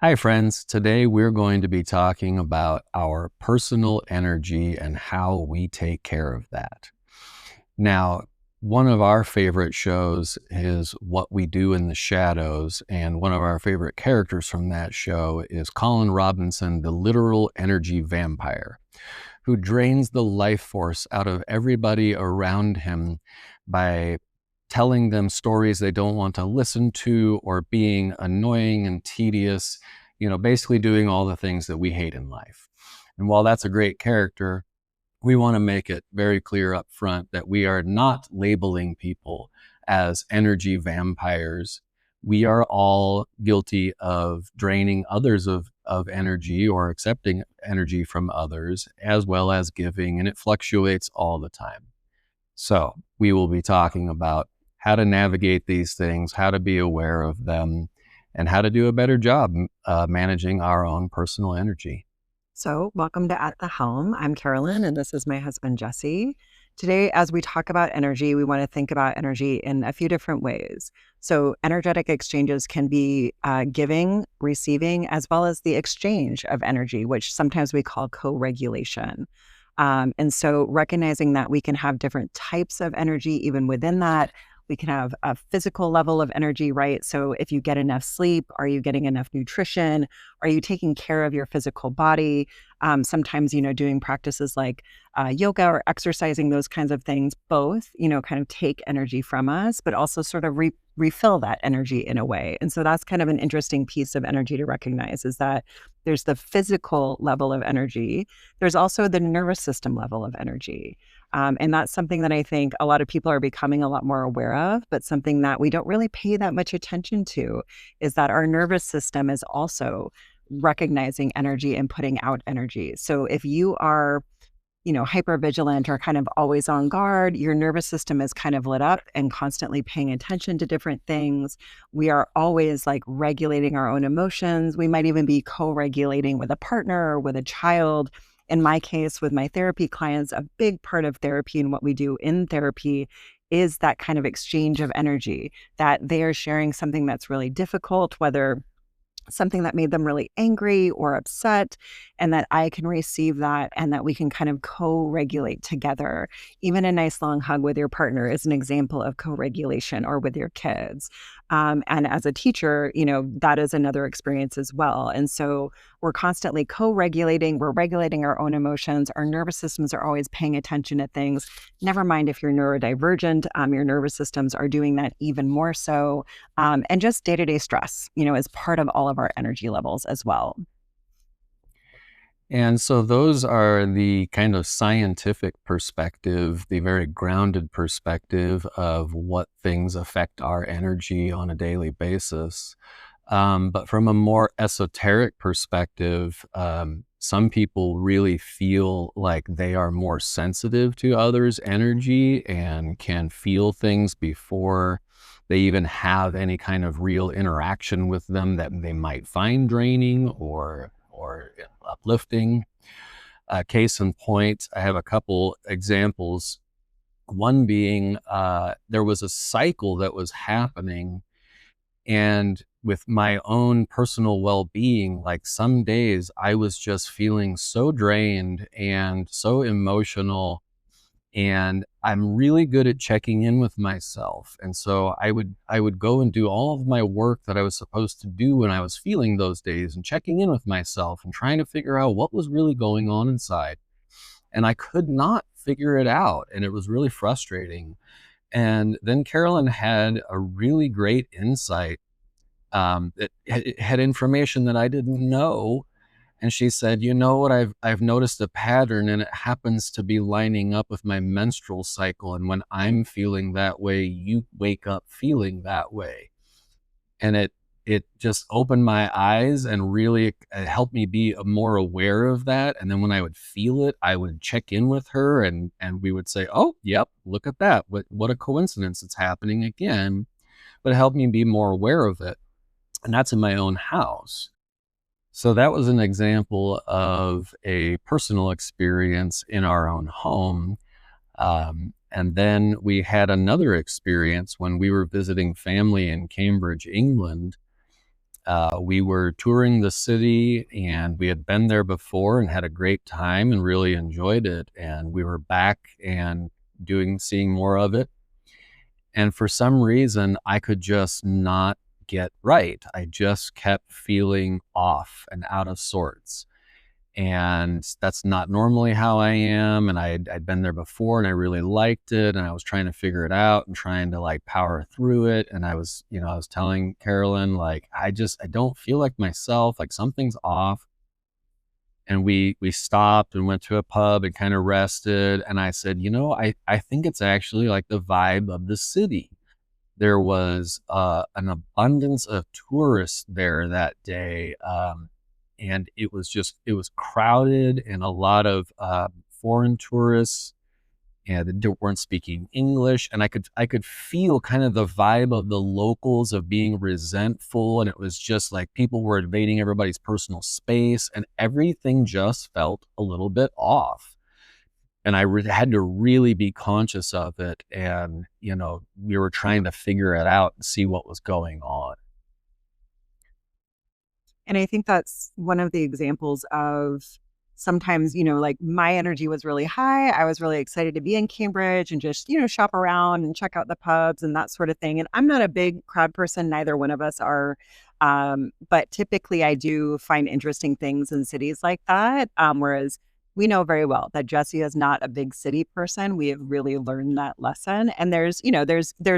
Hi, friends. Today we're going to be talking about our personal energy and how we take care of that. Now, one of our favorite shows is What We Do in the Shadows, and one of our favorite characters from that show is Colin Robinson, the literal energy vampire, who drains the life force out of everybody around him by telling them stories they don't want to listen to or being annoying and tedious, basically doing all the things that we hate in life. And while that's a great character, we want to make it very clear up front that we are not labeling people as energy vampires. We are all guilty of draining others of energy or accepting energy from others, as well as giving, and it fluctuates all the time. So we will be talking about how to navigate these things, how to be aware of them, and how to do a better job managing our own personal energy. So, welcome to At the Helm. I'm Carolyn, and this is my husband, Jesse. Today, as we talk about energy, we want to think about energy in a few different ways. So, energetic exchanges can be giving, receiving, as well as the exchange of energy, which sometimes we call co-regulation. And so, recognizing that we can have different types of energy even within that. We can have a physical level of energy, right? So if you get enough sleep, are you getting enough nutrition? Are you taking care of your physical body? Sometimes, doing practices like yoga or exercising, those kinds of things, both, kind of take energy from us, but also sort of refill that energy in a way. And so that's kind of an interesting piece of energy to recognize is that there's the physical level of energy. There's also the nervous system level of energy. And that's something that I think a lot of people are becoming a lot more aware of, but something that we don't really pay that much attention to is that our nervous system is also recognizing energy and putting out energy. So if you are hyper vigilant or kind of always on guard, your nervous system is kind of lit up and constantly paying attention to different things. We are always like regulating our own emotions. We might even be co-regulating with a partner or with a child. In my case, with my therapy clients, a big part of therapy and what we do in therapy is that kind of exchange of energy, that they are sharing something that's really difficult, whether something that made them really angry or upset, and that I can receive that and that we can kind of co-regulate together. Even a nice long hug with your partner is an example of co-regulation, or with your kids. And as a teacher, that is another experience as well. And so we're constantly co-regulating, we're regulating our own emotions. Our nervous systems are always paying attention to things. Never mind if you're neurodivergent, your nervous systems are doing that even more so. And just day-to-day stress, is part of all of our energy levels as well. And so those are the kind of scientific perspective, the very grounded perspective of what things affect our energy on a daily basis. But from a more esoteric perspective, some people really feel like they are more sensitive to others' energy and can feel things before they even have any kind of real interaction with them that they might find draining or uplifting. Case in point, I have a couple examples. One being there was a cycle that was happening, and with my own personal well-being, like some days I was just feeling so drained and so emotional, and I'm really good at checking in with myself. And so I would go and do all of my work that I was supposed to do when I was feeling those days, and checking in with myself and trying to figure out what was really going on inside. And I could not figure it out, and it was really frustrating. And then Carolyn had a really great insight that had information that I didn't know. And she said, you know what, I've noticed a pattern, and it happens to be lining up with my menstrual cycle. And when I'm feeling that way, you wake up feeling that way. And it just opened my eyes and really helped me be more aware of that. And then when I would feel it, I would check in with her, and we would say, oh, yep, look at that. What a coincidence. It's happening again. But it helped me be more aware of it. And that's in my own house. So that was an example of a personal experience in our own home. And then we had another experience when we were visiting family in Cambridge, England. We were touring the city, and we had been there before and had a great time and really enjoyed it. And we were back and seeing more of it. And for some reason, I could just not get right. I just kept feeling off and out of sorts. And that's not normally how I am. And I'd been there before and I really liked it. And I was trying to figure it out and trying to like power through it. And I was telling Carolyn, like, I don't feel like myself, like something's off. And we stopped and went to a pub and kind of rested. And I said, I think it's actually like the vibe of the city. There was an abundance of tourists there that day. And it was crowded, and a lot of foreign tourists, and they weren't speaking English. And I could feel kind of the vibe of the locals of being resentful. And it was just like people were invading everybody's personal space, and everything just felt a little bit off. And I had to really be conscious of it. And, we were trying to figure it out and see what was going on. And I think that's one of the examples of sometimes, like my energy was really high. I was really excited to be in Cambridge and just, shop around and check out the pubs and that sort of thing. And I'm not a big crowd person, neither one of us are. But typically I do find interesting things in cities like that. Whereas we know very well that Jesse is not a big city person. We have really learned that lesson. And there's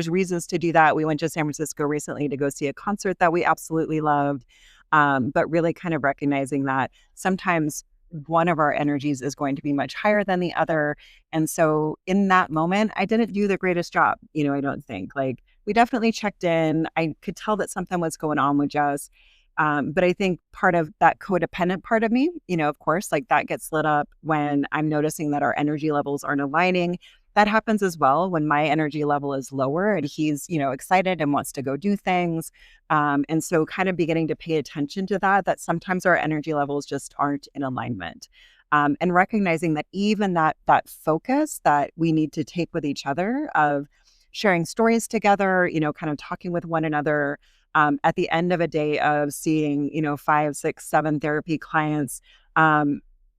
reasons to do that. We went to San Francisco recently to go see a concert that we absolutely loved. But really kind of recognizing that sometimes one of our energies is going to be much higher than the other. And so in that moment, I didn't do the greatest job. I don't think. Like, we definitely checked in. I could tell that something was going on with Jess. But I think part of that codependent part of me, of course, like that gets lit up when I'm noticing that our energy levels aren't aligning. That happens as well when my energy level is lower and he's, excited and wants to go do things. And so kind of beginning to pay attention to that sometimes our energy levels just aren't in alignment. And recognizing that even that focus that we need to take with each other of sharing stories together, kind of talking with one another, at the end of a day of seeing, 5, 6, 7 therapy clients,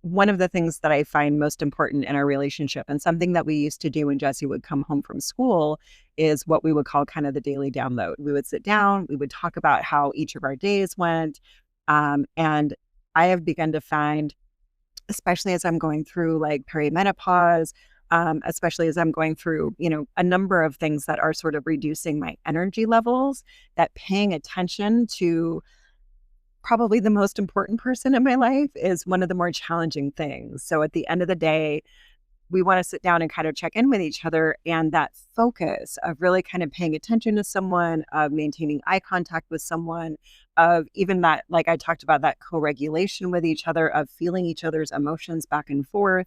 one of the things that I find most important in our relationship, and something that we used to do when Jesse would come home from school, is what we would call kind of the daily download. We would sit down, we would talk about how each of our days went. And I have begun to find, especially as I'm going through like perimenopause, especially as I'm going through, a number of things that are sort of reducing my energy levels, that paying attention to probably the most important person in my life is one of the more challenging things. So at the end of the day, we want to sit down and kind of check in with each other. And that focus of really kind of paying attention to someone, of maintaining eye contact with someone, of even that, like I talked about, that co-regulation with each other, of feeling each other's emotions back and forth,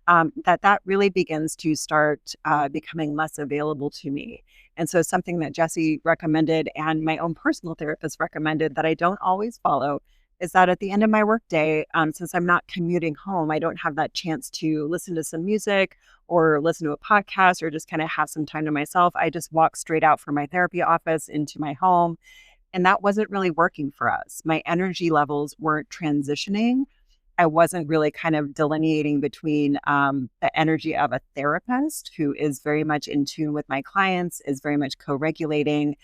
that really begins to start becoming less available to me. And so something that Jesse recommended and my own personal therapist recommended that I don't always follow is that at the end of my workday, since I'm not commuting home, I don't have that chance to listen to some music or listen to a podcast or just kind of have some time to myself. I just walk straight out from my therapy office into my home. And that wasn't really working for us. My energy levels weren't transitioning. I wasn't really kind of delineating between the energy of a therapist who is very much in tune with my clients, is very much co-regulating,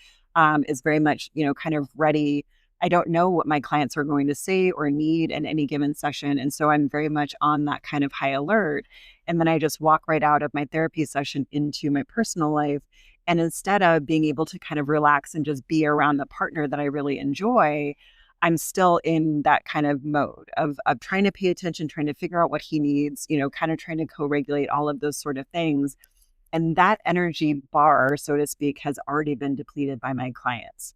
is very much, kind of ready. I don't know what my clients are going to say or need in any given session. And so I'm very much on that kind of high alert. And then I just walk right out of my therapy session into my personal life. And instead of being able to kind of relax and just be around the partner that I really enjoy, I'm still in that kind of mode of trying to pay attention, trying to figure out what he needs, kind of trying to co-regulate all of those sort of things. And that energy bar, so to speak, has already been depleted by my clients.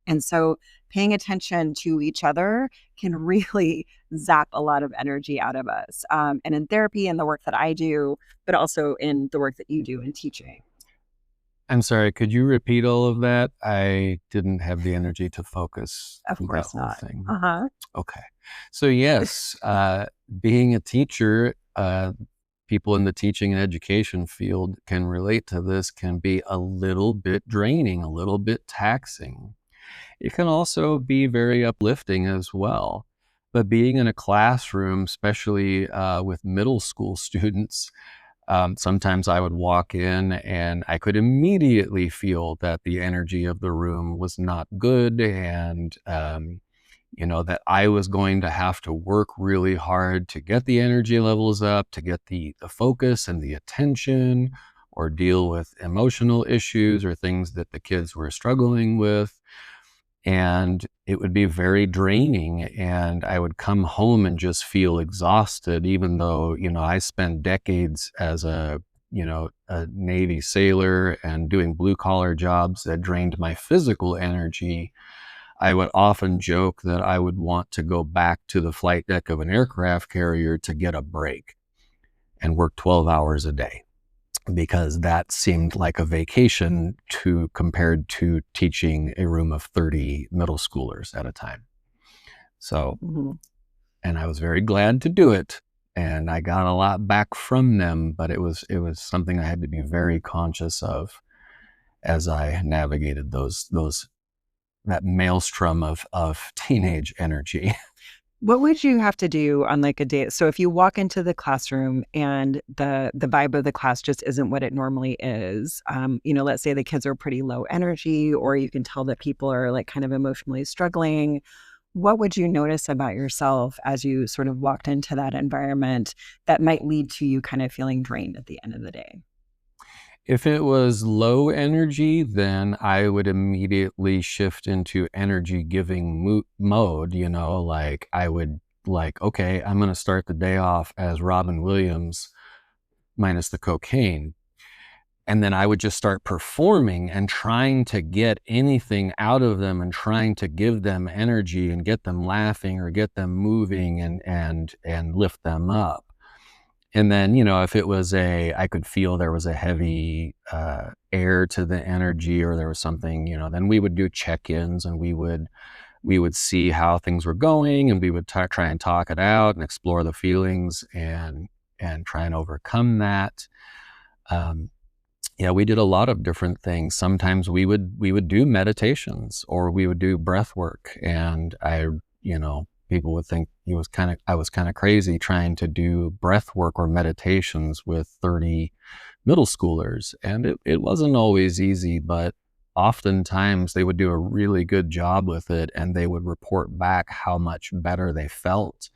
And so paying attention to each other can really zap a lot of energy out of us. And in therapy and the work that I do, but also in the work that you do in teaching. I'm sorry, could you repeat all of that? I didn't have the energy to focus Of through that course whole not. thing. Uh-huh. Okay. So yes, being a teacher, people in the teaching and education field can relate to this, can be a little bit draining, a little bit taxing. It can also be very uplifting as well. But being in a classroom, especially with middle school students, sometimes I would walk in and I could immediately feel that the energy of the room was not good, and that I was going to have to work really hard to get the energy levels up, to get the focus and the attention, or deal with emotional issues or things that the kids were struggling with. And it would be very draining, and I would come home and just feel exhausted, even though, I spent decades as a Navy sailor and doing blue collar jobs that drained my physical energy. I would often joke that I would want to go back to the flight deck of an aircraft carrier to get a break and work 12 hours a day, because that seemed like a vacation compared to teaching a room of 30 middle schoolers at a time. So, Mhm. and I was very glad to do it, and I got a lot back from them, but it was something I had to be very conscious of as I navigated that maelstrom of teenage energy. What would you have to do on like a day? So if you walk into the classroom and the vibe of the class just isn't what it normally is, let's say the kids are pretty low energy, or you can tell that people are like kind of emotionally struggling. What would you notice about yourself as you sort of walked into that environment that might lead to you kind of feeling drained at the end of the day? If it was low energy, then I would immediately shift into energy giving mode, like I would like, okay, I'm going to start the day off as Robin Williams minus the cocaine. And then I would just start performing and trying to get anything out of them and trying to give them energy and get them laughing or get them moving and lift them up. And then, if it was I could feel there was a heavy air to the energy, or there was something, then we would do check-ins, and we would see how things were going, and we would try and talk it out and explore the feelings and try and overcome that. Um, yeah, we did a lot of different things. Sometimes we would do meditations, or we would do breath work, and people would think I was kind of crazy trying to do breath work or meditations with 30 middle schoolers. And it wasn't always easy, but oftentimes they would do a really good job with it, and they would report back how much better they felt,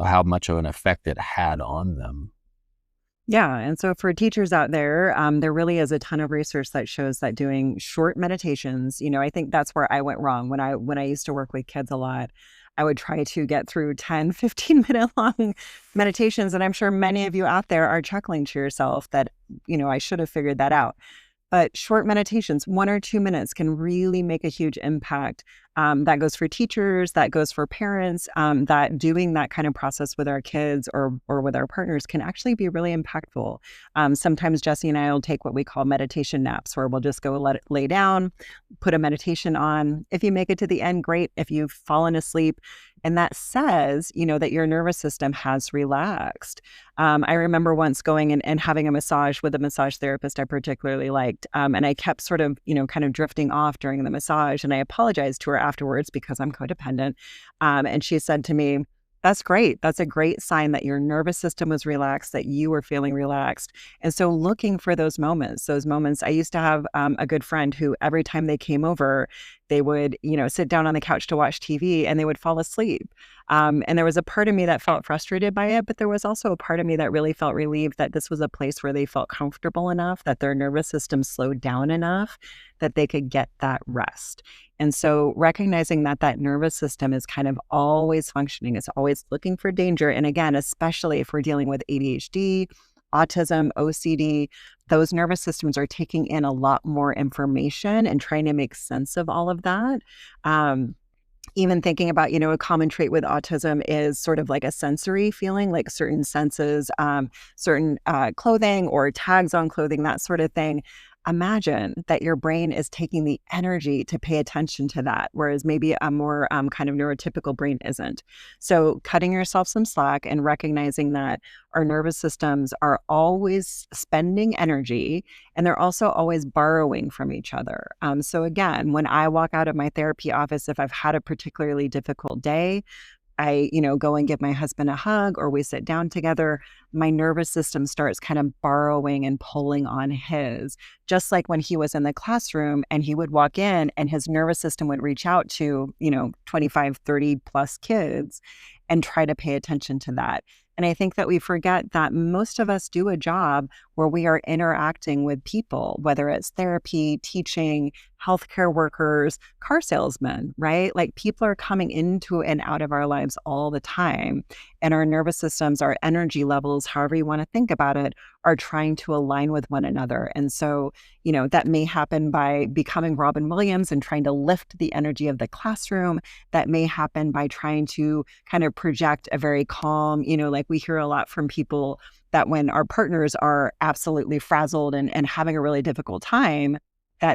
how much of an effect it had on them. Yeah. And so for teachers out there really is a ton of research that shows that doing short meditations, I think that's where I went wrong when I used to work with kids a lot. I would try to get through 10, 15-minute long meditations. And I'm sure many of you out there are chuckling to yourself that, I should have figured that out. But short meditations, 1 or 2 minutes, can really make a huge impact. That goes for teachers, that goes for parents, that doing that kind of process with our kids or with our partners can actually be really impactful. Sometimes Jesse and I will take what we call meditation naps, where we'll just go lay down, put a meditation on. If you make it to the end, great. If you've fallen asleep, and that says, that your nervous system has relaxed. I remember once going and having a massage with a massage therapist I particularly liked. And I kept sort of, kind of drifting off during the massage. And I apologized to her afterwards because I'm codependent. And she said to me, "That's great. That's a great sign that your nervous system was relaxed, that you were feeling relaxed." And so looking for those moments, I used to have a good friend who every time they came over, they would, sit down on the couch to watch TV and they would fall asleep. And there was a part of me that felt frustrated by it, but there was also a part of me that really felt relieved that this was a place where they felt comfortable enough, that their nervous system slowed down enough that they could get that rest. And so recognizing that that nervous system is kind of always functioning, it's always looking for danger. And again, especially if we're dealing with ADHD, autism, OCD, those nervous systems are taking in a lot more information and trying to make sense of all of that. Um, Even thinking about, a common trait with autism is sort of like a sensory feeling, like certain senses, certain clothing or tags on clothing, that sort of thing. imagine that your brain is taking the energy to pay attention to that, whereas maybe a more kind of neurotypical brain isn't. So, cutting yourself some slack and recognizing that our nervous systems are always spending energy and they're also always borrowing from each other. So, again, when I walk out of my therapy office, if I've had a particularly difficult day, I, go and give my husband a hug or we sit down together, my nervous system starts kind of borrowing and pulling on his. Just like when he was in the classroom and he would walk in and his nervous system would reach out to, 25, 30 plus kids and try to pay attention to that. And I think that we forget that most of us do a job where we are interacting with people, whether it's therapy, teaching, healthcare workers, car salesmen, right? Like people are coming into and out of our lives all the time. And our nervous systems, our energy levels, however you want to think about it, are trying to align with one another. And so, that may happen by becoming Robin Williams and trying to lift the energy of the classroom. That may happen by trying to kind of project a very calm, like we hear a lot from people that when our partners are absolutely frazzled and having a really difficult time,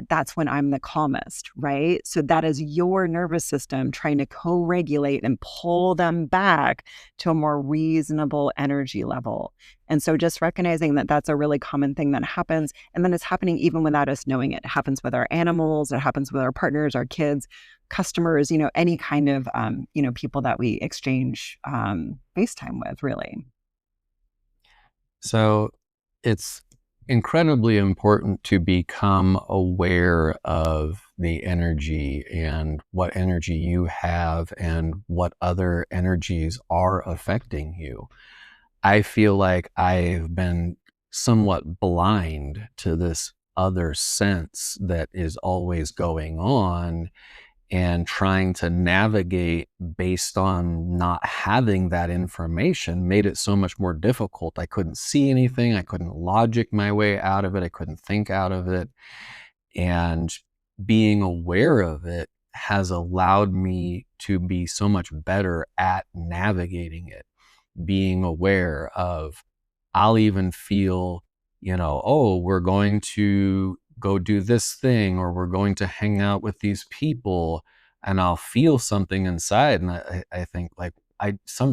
that's when I'm the calmest, right? So that is your nervous system trying to co-regulate and pull them back to a more reasonable energy level. And so just recognizing that that's a really common thing that happens, and then it's happening even without us knowing it. It happens with our animals, it happens with our partners, our kids, customers, any kind of, people that we exchange FaceTime with, really. So it's incredibly important to become aware of the energy and what energy you have and what other energies are affecting you. I feel like I've been somewhat blind to this other sense that is always going on, and trying to navigate based on not having that information made it so much more difficult. I couldn't see anything. I couldn't logic my way out of it. I couldn't think out of it. And being aware of it has allowed me to be so much better at navigating it. Being aware of, I'll even feel, oh, we're going to go do this thing, or we're going to hang out with these people, and I'll feel something inside. And I think like,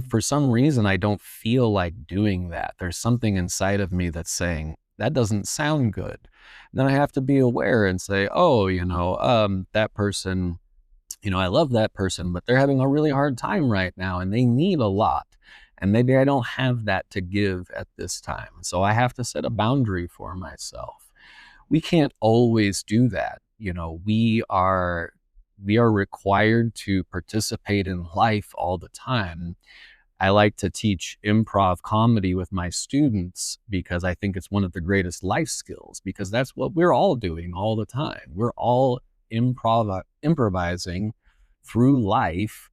for some reason, I don't feel like doing that. There's something inside of me that's saying, that doesn't sound good. Then I have to be aware and say, oh, that person, I love that person, but they're having a really hard time right now and they need a lot. And maybe I don't have that to give at this time. So I have to set a boundary for myself. We can't always do that. We are required to participate in life all the time. I like to teach improv comedy with my students because I think it's one of the greatest life skills, because that's what we're all doing all the time. We're all improvising through life,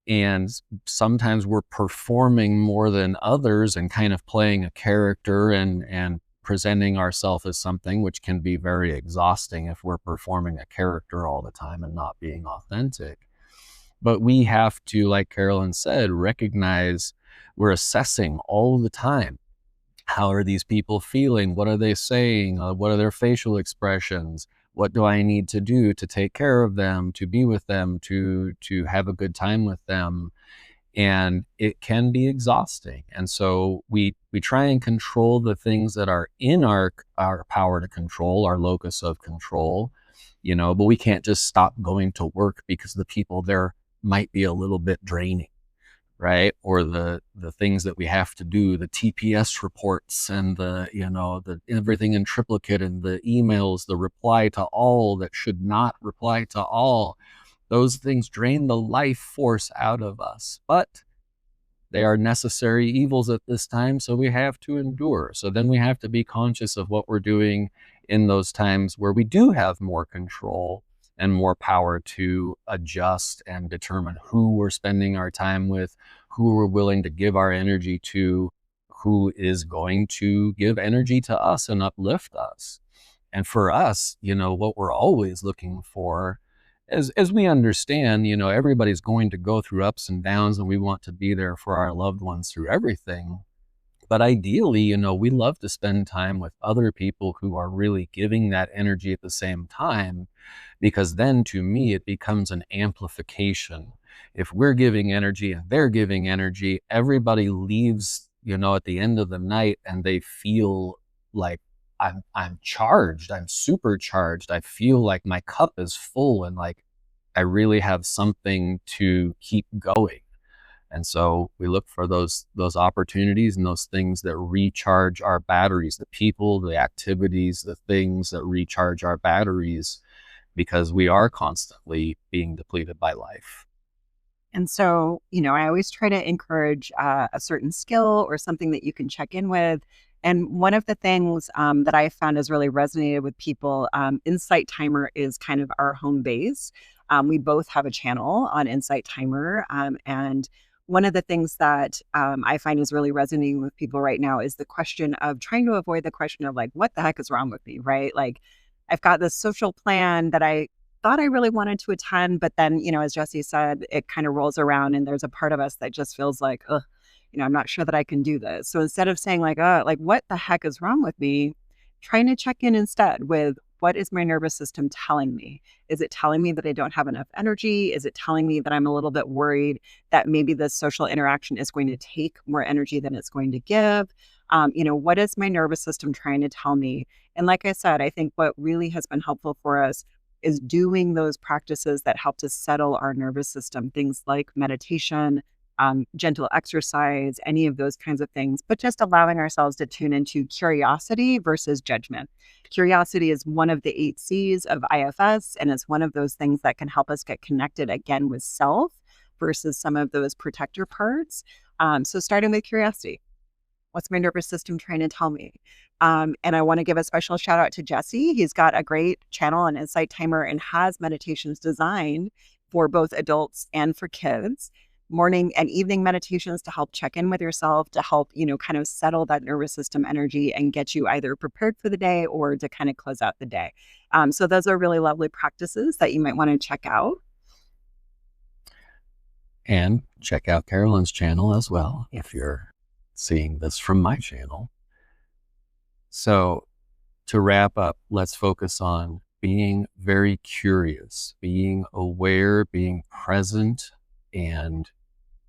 and sometimes we're performing more than others and kind of playing a character and presenting ourselves as something, which can be very exhausting if we're performing a character all the time and not being authentic. But we have to, like Carolyn said, recognize we're assessing all the time. How are these people feeling? What are they saying? What are their facial expressions? What do I need to do to take care of them, to be with them, to have a good time with them? And it can be exhausting. And so we try and control the things that are in our power to control, our locus of control, but we can't just stop going to work because the people there might be a little bit draining, right? Or the things that we have to do, the TPS reports and the everything in triplicate and the emails, the reply to all that should not reply to all. Those things drain the life force out of us, but they are necessary evils at this time, so we have to endure. So then we have to be conscious of what we're doing in those times where we do have more control and more power to adjust and determine who we're spending our time with, who we're willing to give our energy to, who is going to give energy to us and uplift us. And for us, what we're always looking for, as we understand, everybody's going to go through ups and downs, and we want to be there for our loved ones through everything. But ideally, we love to spend time with other people who are really giving that energy at the same time, because then to me, it becomes an amplification. If we're giving energy and they're giving energy, everybody leaves, at the end of the night and they feel like I'm charged, I'm supercharged. I feel like my cup is full and like I really have something to keep going. And so we look for those opportunities and those things that recharge our batteries, the people, the activities, the things that recharge our batteries, because we are constantly being depleted by life. And so, I always try to encourage a certain skill or something that you can check in with. And one of the things that I found has really resonated with people, Insight Timer is kind of our home base. We both have a channel on Insight Timer. And one of the things that I find is really resonating with people right now is the question of trying to avoid the question of like, what the heck is wrong with me, right? Like, I've got this social plan that I thought I really wanted to attend, but then, as Jesse said, it kind of rolls around and there's a part of us that just feels like, ugh, I'm not sure that I can do this. So instead of saying like what the heck is wrong with me, trying to check in instead with what is my nervous system telling me? Is it telling me that I don't have enough energy? Is it telling me that I'm a little bit worried that maybe this social interaction is going to take more energy than it's going to give? What is my nervous system trying to tell me? And like I said, I think what really has been helpful for us is doing those practices that help to settle our nervous system, things like meditation, gentle exercise, any of those kinds of things, but just allowing ourselves to tune into curiosity versus judgment. Curiosity is one of the 8 C's of IFS, and it's one of those things that can help us get connected again with self versus some of those protector parts. So starting with curiosity. What's my nervous system trying to tell me? And I want to give a special shout out to Jesse. He's got a great channel on Insight Timer and has meditations designed for both adults and for kids. Morning and evening meditations to help check in with yourself, to help, kind of settle that nervous system energy and get you either prepared for the day or to kind of close out the day. So those are really lovely practices that you might want to check out. And check out Carolyn's channel as well if you're seeing this from my channel. So to wrap up, let's focus on being very curious, being aware, being present, and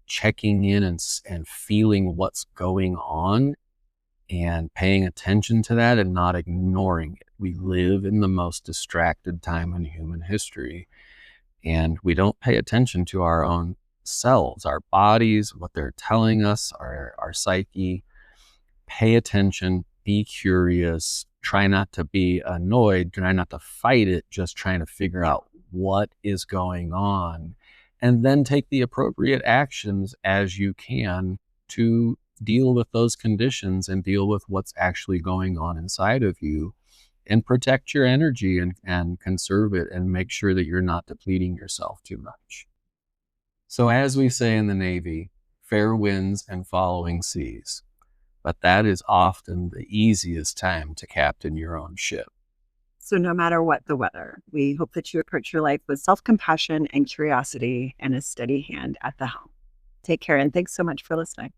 checking in and feeling what's going on and paying attention to that and not ignoring it. We live in the most distracted time in human history, and we don't pay attention to our own selves, our bodies, what they're telling us, our psyche. Pay attention, be curious, try not to be annoyed, try not to fight it, just trying to figure out what is going on, and then take the appropriate actions as you can to deal with those conditions and deal with what's actually going on inside of you, and protect your energy and conserve it and make sure that you're not depleting yourself too much. So as we say in the Navy, fair winds and following seas. But that is often the easiest time to captain your own ship. So no matter what the weather, we hope that you approach your life with self-compassion and curiosity and a steady hand at the helm. Take care, and thanks so much for listening.